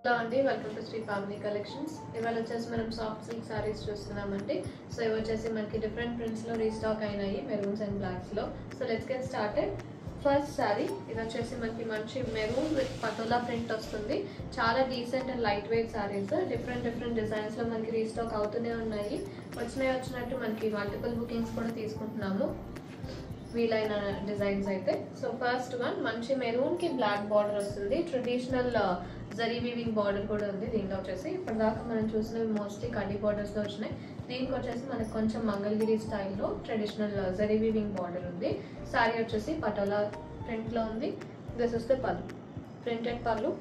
Hello అండి, welcome to Shri Pavani collections. ఇవాళ వచ్చేసి మనం సాఫ్ట్ సిల్క్ సారీస్ చూస్తున్నామండి. సో ఇవి వచ్చేసి మనకి డిఫరెంట్ ప్రింట్స్లో రీస్టాక్ అయినాయి, మెరూన్స్ అండ్ బ్లాక్స్లో. So let's get started. First sari ఇది వచ్చేసి మనకి మంచి మెరూన్ విత్ పటోలా ప్రింట్ వస్తుంది. చాలా decent and lightweight saris, different డిజైన్స్లో మనకి రీస్టాక్ అవుతూనే ఉన్నాయి. వచ్చినట్టు మనకి మల్టిపుల్ బుకింగ్స్ కూడా తీసుకుంటున్నాము వీలైన డిజైన్స్ అయితే. సో ఫస్ట్ వన్ మంచి మెరూన్ కి బ్లాక్ బార్డర్ వస్తుంది. ట్రెడిషనల్ జరీ వీవింగ్ బార్డర్ కూడా ఉంది దీంట్లో వచ్చేసి. ఇప్పటిదాకా మనం చూసినవి మోస్ట్లీ కడ్డీ బార్డర్స్లో వచ్చినాయి. దీనికి వచ్చేసి మనకి కొంచెం మంగళగిరి స్టైల్లో ట్రెడిషనల్ జరీ వీవింగ్ బార్డర్ ఉంది. సారీ వచ్చేసి పటోలా ప్రింట్లో ఉంది. This is the pallu, printed పళ్ళు.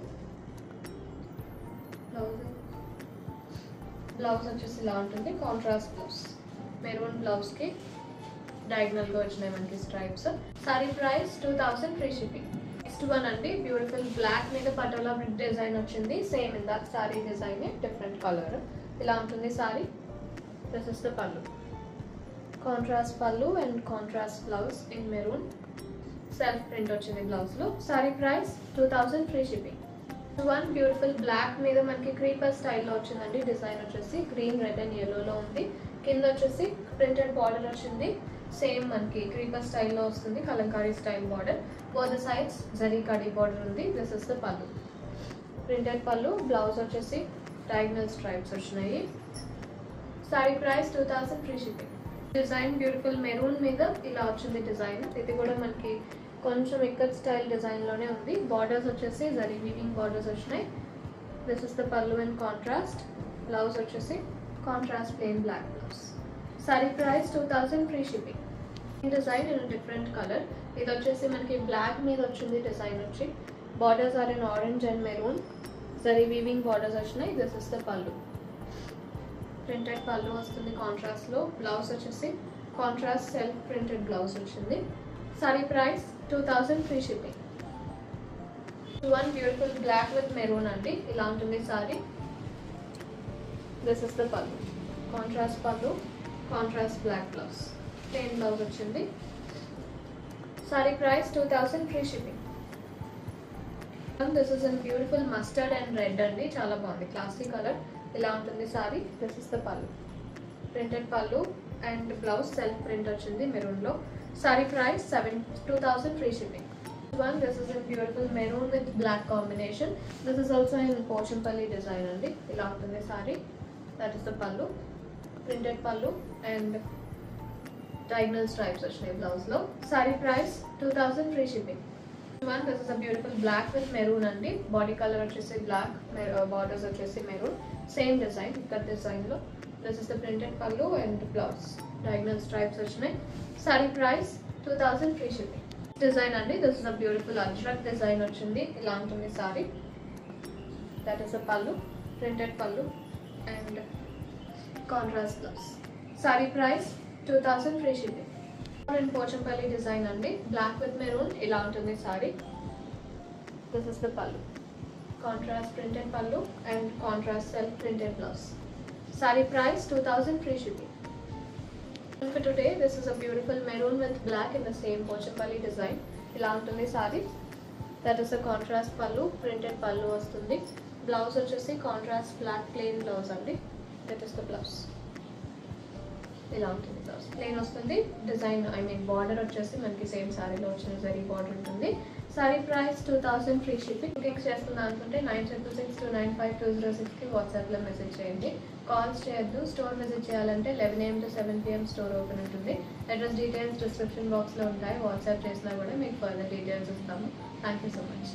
బ్లౌజ్ వచ్చేసి ఇలా ఉంటుంది, కాంట్రాస్ట్ బ్లౌజ్. మెరూన్ బ్లౌజ్కి డయాగ్నల్గా వచ్చినాయి మనకి stripes. Sari price 2000 free shipping. Next one అండి, బ్యూటిఫుల్ బ్లాక్ మీద పటోలా ప్రింట్ డిజైన్ వచ్చింది. సేమ్ ఇందాక సారీ డిజైన్, డిఫరెంట్ కలర్. ఇలా ఉంటుంది sari. This is the pallu, contrast pallu and contrast blouse in maroon. Self print వచ్చింది బ్లౌజ్లో. Sari price 2000 free shipping. One beautiful black మీద మనకి క్రీపర్ స్టైల్లో వచ్చిందండి. డిజైన్ వచ్చేసి గ్రీన్, రెడ్ అండ్ yellowలో ఉంది. కింద వచ్చేసి ప్రింటెడ్ బార్డర్ వచ్చింది. సేమ్ మనకి క్రీపర్ స్టైల్లో వస్తుంది, Kalamkari style border. Both sides zari khadi border ఉంది. This is the pallu, printed పళ్ళు. బ్లౌజ్ వచ్చేసి డయాగ్నల్ స్ట్రైప్స్ వచ్చినాయి. Sari price 2000 free shipping. Design beautiful maroon మీద ఇలా వచ్చింది డిజైన్. ఇది కూడా మనకి కొంచెం ఇక్కత్ స్టైల్ డిజైన్లోనే ఉంది. బార్డర్స్ వచ్చేసి జరీ వీవింగ్ బార్డర్స్ వచ్చినాయి. This is the pallu and contrast. Blouse వచ్చేసి contrast plain black blouse. Sari price 2000 free shipping. Design in different colour. ఇది వచ్చేసి మనకి బ్లాక్ మీద వచ్చింది డిజైన్ వచ్చి. Borders are in orange and maroon. Zari weaving borders వచ్చినాయి. This is the pallu, printed pallu వస్తుంది కాంట్రాస్ట్లో. బ్లౌజ్ వచ్చేసి కాంట్రాస్ట్ సెల్ఫ్ ప్రింటెడ్ బ్లౌజ్ వచ్చింది. Sari price 2000 free shipping. One beautiful black with maroon అండి. ఇలా ఉంటుంది sari. This is the pallu, contrast pallu, contrast black blouse. Plain blouse వచ్చింది. Sari price 2000 free shipping. This is an beautiful mustard and red అండి. చాలా బాగుంది, classy colour. ఇలా ఉంటుంది sari. This is the pallu, printed pallu and blouse self print వచ్చింది మెరూన్లో. Sari price 2000 free shipping. One, this is a beautiful maroon with black combination. This is also in Pochampalli design అండి. ఇలా ఉంటుంది sari. That is the pallu, printed pallu and diagonal stripes వచ్చినాయి బ్లౌజ్లో. Sari price 2000 free shipping. One, this is a beautiful black with maroon అండి. Body colour వచ్చేసి black, borders వచ్చేసి maroon. Same design, ఇక్కడ డిజైన్లో. This is the printed pallu and blouse. Diagonal stripes వచ్చినాయి. Sari price 2000 free shipping. Design అండి. This is a beautiful ajrak design వచ్చింది. ఇలా ఉంటుంది sari. That is a pallu, printed pallu and contrast blouse. Sari price 2000 free shipping. And Pochampally design అండి. Black with maroon. ఇలా ఉంటుంది sari. This is the pallu, contrast printed pallu and contrast self printed blouse. Sari price 2000 free shipping. For today, this is a beautiful maroon with black in the same Pochampalli design. ఇలా ఉంటుంది sari. That is a contrast పళ్ళు, printed pallu వస్తుంది. Blouse వచ్చేసి contrast black plain blouse అండి. That is the blouse. ఇలా ఉంటుంది blouse, plain వస్తుంది. Design border వచ్చేసి మనకి సేమ్ సారీలో వచ్చిన జరీ బార్డర్ ఉంటుంది. Sorry price 2000 free shipping. Bookings చేస్తున్నా అనుకుంటే 9662952006కి వాట్సాప్లో మెసేజ్ చేయండి. కాల్స్ చేయొద్దు. స్టోర్ విజిట్ చేయాలంటే 11 AM to 7 PM store open ఉంటుంది. అడ్రస్ డీటెయిల్స్ డిస్క్రిప్షన్ బాక్స్లో ఉంటాయి. వాట్సాప్ చేసినా కూడా మీకు ఫర్దర్ డీటెయిల్స్ ఇస్తాము. Thank you so much.